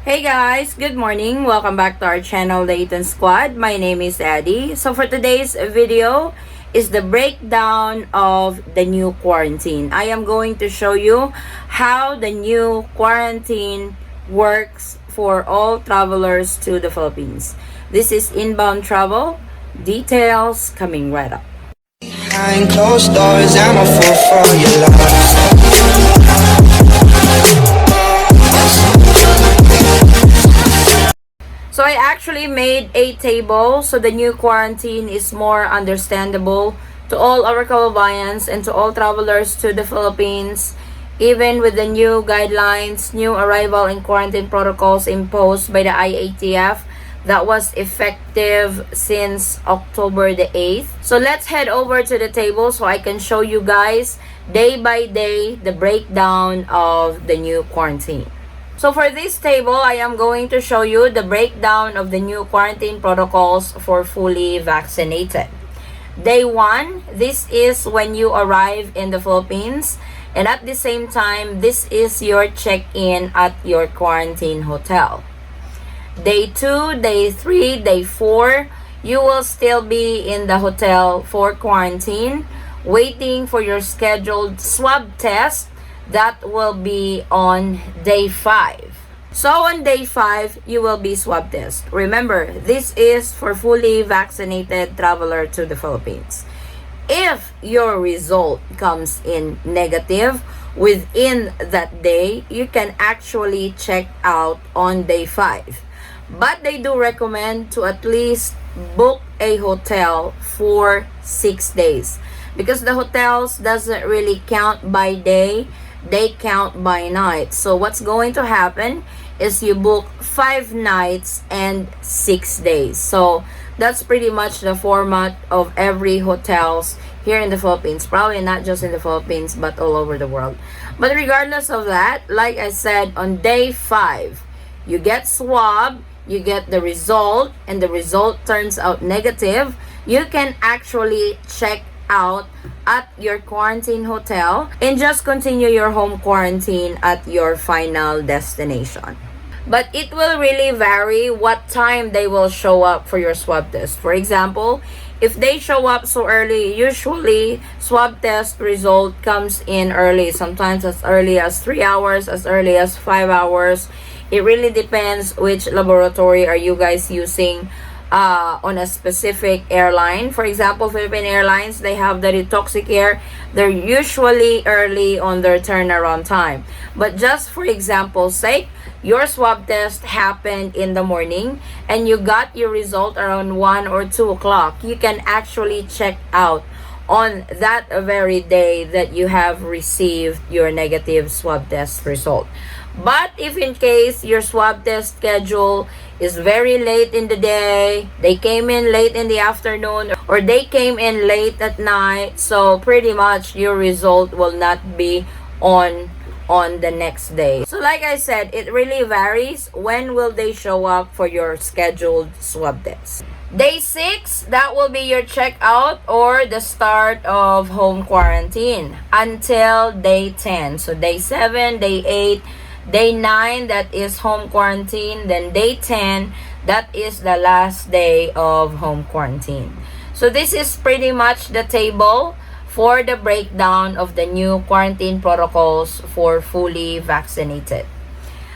Hey guys, good morning. Welcome back to our channel, the Eaton Squad. My name is Eddie. So for today's video is the breakdown of the new quarantine. I am going to show you how the new quarantine works for all travelers to the Philippines. This is inbound travel. Details coming right up. Behind closed doors, I'm a fool for your love. So I actually made a table so the new quarantine is more understandable to all our kababayans and to all travelers to the Philippines, even with the new guidelines, new arrival and quarantine protocols imposed by the IATF that was effective since October the 8th. So let's head over to the table so I can show you guys day by day the breakdown of the new quarantine. So for this table, I am going to show you the breakdown of the new quarantine protocols for fully vaccinated. Day 1, this is when you arrive in the Philippines, and at the same time, this is your check-in at your quarantine hotel. Day 2, Day 3, Day 4, you will still be in the hotel for quarantine, waiting for your scheduled swab test. That will be on day 5. So on day 5, you will be swab test. Remember, this is for fully vaccinated traveler to the Philippines. If your result comes in negative within that day, you can actually check out on day 5. But they do recommend to at least book a hotel for 6 days because the hotels doesn't really count by day, they count by night. So what's going to happen is you book 5 nights and 6 days. So that's pretty much the format of every hotels here in the Philippines. Probably not just in the Philippines, but all over the world. But regardless of that, like I said, on day 5, you get swab, you get the result, and the result turns out negative, you can actually check out at your quarantine hotel and just continue your home quarantine at your final destination. But it will really vary what time they will show up for your swab test. For example, if they show up so early, usually swab test result comes in early, sometimes as early as 3 hours, as early as 5 hours. It really depends which laboratory are you guys using on a specific airline. For example, Philippine Airlines, they have the Detoxicare. They're usually early on their turnaround time. But just for example's sake, your swab test happened in the morning and you got your result around 1 or 2 o'clock. You can actually check out on that very day that you have received your negative swab test result. But if in case your swab test schedule is very late in the day, they came in late in the afternoon, or they came in late at night, so pretty much your result will not be on the next day. So like I said, it really varies when will they show up for your scheduled swab test. Day 6, that will be your checkout or the start of home quarantine until day 10. So day 7, day 8, day 9, that is home quarantine. Then day 10, that is the last day of home quarantine. So this is pretty much the table for the breakdown of the new quarantine protocols for fully vaccinated.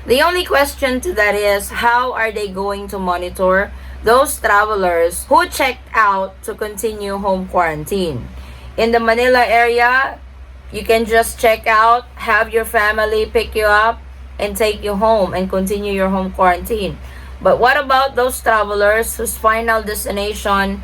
The only question to that is, how are they going to monitor those travelers who checked out to continue home quarantine? In the Manila area, you can just check out, have your family pick you up, and take you home and continue your home quarantine. But what about those travelers whose final destination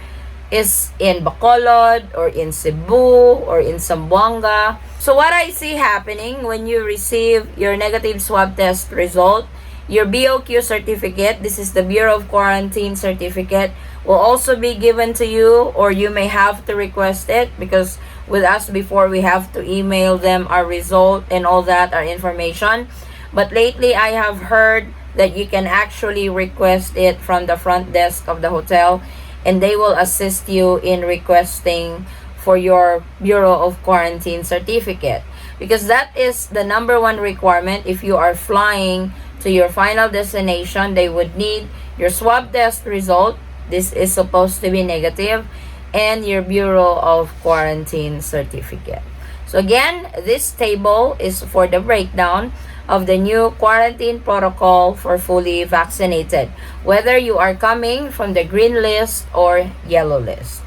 is in Bacolod or in Cebu or in Zamboanga? So what I see happening when you receive your negative swab test result, your BOQ certificate, this is the Bureau of Quarantine certificate, will also be given to you, or you may have to request it, because with us before we have to email them our result and all that, our information. But lately I have heard that you can actually request it from the front desk of the hotel, and they will assist you in requesting for your Bureau of Quarantine certificate, because that is the number one requirement if you are flying to your final destination, they would need your swab test result. This is supposed to be negative, and your Bureau of Quarantine certificate. So again, this table is for the breakdown of the new quarantine protocol for fully vaccinated, whether you are coming from the green list or yellow list.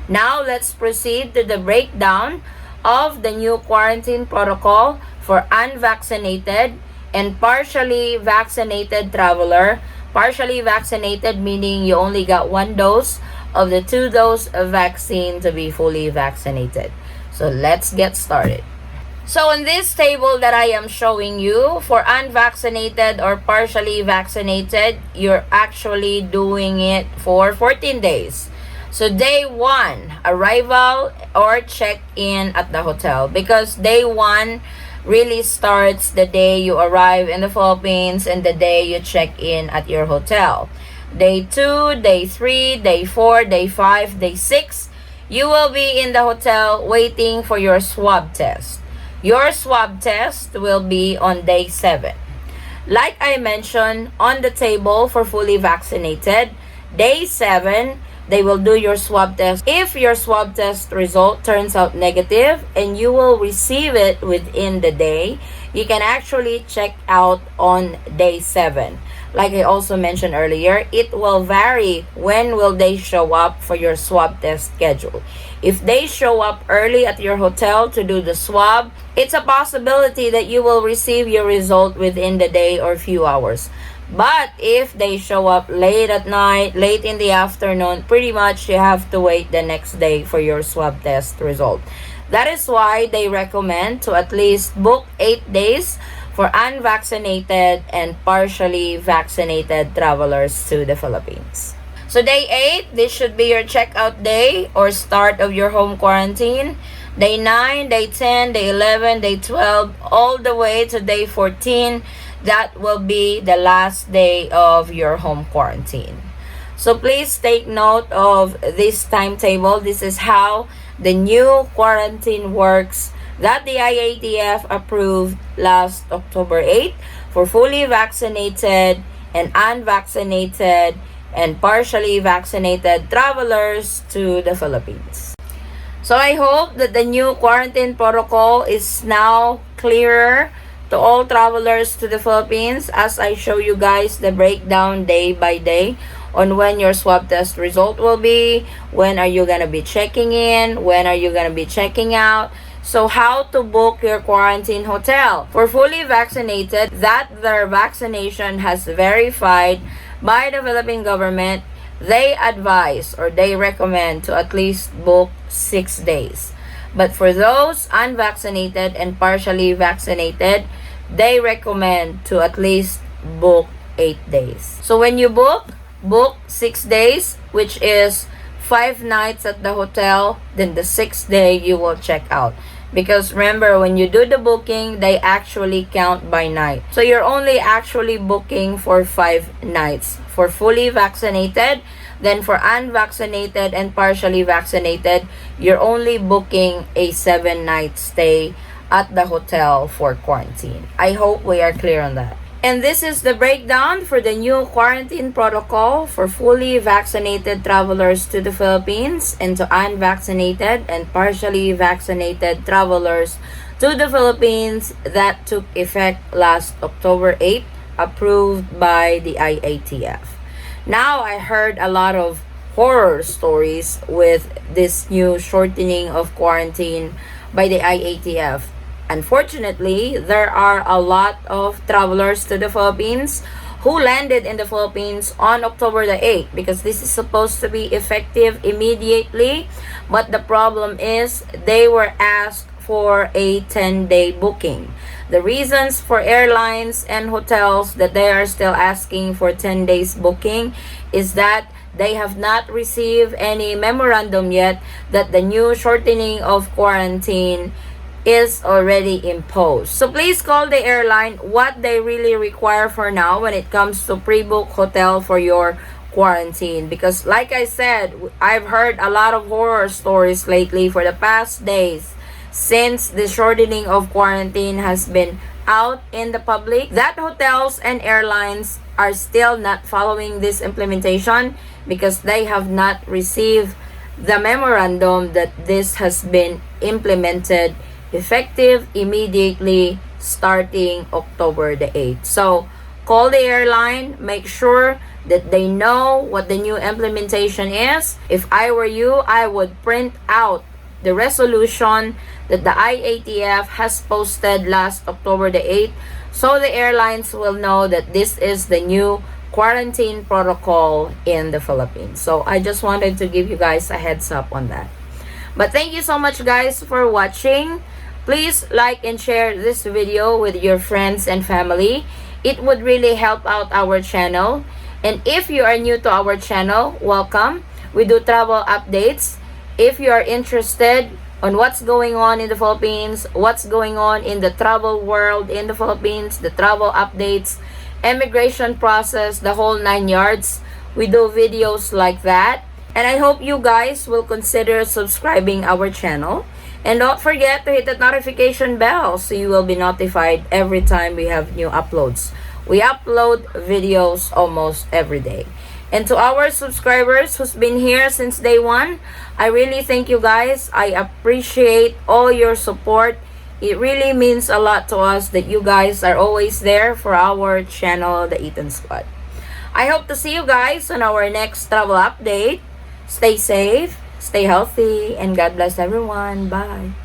Now let's proceed to the breakdown of the new quarantine protocol for unvaccinated and partially vaccinated traveler. Partially vaccinated meaning you only got one dose of the 2-dose vaccine to be fully vaccinated. So let's get started. So in this table that I am showing you, for unvaccinated or partially vaccinated, you're actually doing it for 14 days. So day 1, arrival or check-in at the hotel. Because day 1 really starts the day you arrive in the Philippines and the day you check in at your hotel. Day 2, day 3, day 4, day 5, day 6, you will be in the hotel waiting for your swab test. Your swab test will be on day 7. Like I mentioned on the table for fully vaccinated, day 7, they will do your swab test. If your swab test result turns out negative and you will receive it within the day, you can actually check out on day 7. Like I also mentioned earlier, it will vary when will they show up for your swab test schedule. If they show up early at your hotel to do the swab, it's a possibility that you will receive your result within the day or few hours. But if they show up late at night, late in the afternoon, pretty much you have to wait the next day for your swab test result. That is why they recommend to at least book 8 days for unvaccinated and partially vaccinated travelers to the Philippines. So day 8, this should be your checkout day or start of your home quarantine. Day 9, day 10, day 11, day 12, all the way to day 14, that will be the last day of your home quarantine. So please take note of this timetable. This is how the new quarantine works that the IATF approved last October 8 for fully vaccinated and unvaccinated and partially vaccinated travelers to the Philippines. So I hope that the new quarantine protocol is now clearer to all travelers to the Philippines as I show you guys the breakdown day by day on when your swab test result will be, when are you gonna be checking in, when are you gonna be checking out. So how to book your quarantine hotel. For fully vaccinated, that their vaccination has verified by the Philippine government, they advise or they recommend to at least book 6 days. But for those unvaccinated and partially vaccinated, they recommend to at least book 8 days. So when you book 6 days, which is 5 nights at the hotel, then the 6th day you will check out. Because remember, when you do the booking, they actually count by night. So you're only actually booking for 5 nights. For fully vaccinated, then for unvaccinated and partially vaccinated, you're only booking a 7-night stay at the hotel for quarantine. I hope we are clear on that. And this is the breakdown for the new quarantine protocol for fully vaccinated travelers to the Philippines and to unvaccinated and partially vaccinated travelers to the Philippines that took effect last October 8, approved by the IATF. Now, I heard a lot of horror stories with this new shortening of quarantine by the IATF. Unfortunately, there are a lot of travelers to the Philippines who landed in the Philippines on October the 8th because this is supposed to be effective immediately. But the problem is they were asked for a 10-day booking. The reasons for airlines and hotels that they are still asking for 10 days booking is that they have not received any memorandum yet that the new shortening of quarantine is already imposed. So please call the airline what they really require for now when it comes to pre-book hotel for your quarantine. Because like I said, I've heard a lot of horror stories lately for the past days since the shortening of quarantine has been out in the public that hotels and airlines are still not following this implementation because they have not received the memorandum that this has been implemented effective immediately starting October the 8th. So call the airline, make sure that they know what the new implementation is. If I were you, I would print out the resolution that the IATF has posted last October the 8th so the airlines will know that this is the new quarantine protocol in the Philippines. So I just wanted to give you guys a heads up on that. But thank you so much guys for watching. Please like and share this video with your friends and family. It would really help out our channel. And if you are new to our channel, welcome. We do travel updates. If you are interested on what's going on in the Philippines, what's going on in the travel world in the Philippines, the travel updates, immigration process, the whole 9 yards, we do videos like that. And I hope you guys will consider subscribing our channel. And don't forget to hit the notification bell so you will be notified every time we have new uploads. We upload videos almost every day. And to our subscribers who's been here since day one, I really thank you guys. I appreciate all your support. It really means a lot to us that you guys are always there for our channel, the Eaton Squad. I hope to see you guys on our next travel update. Stay safe, stay healthy, and God bless everyone. Bye.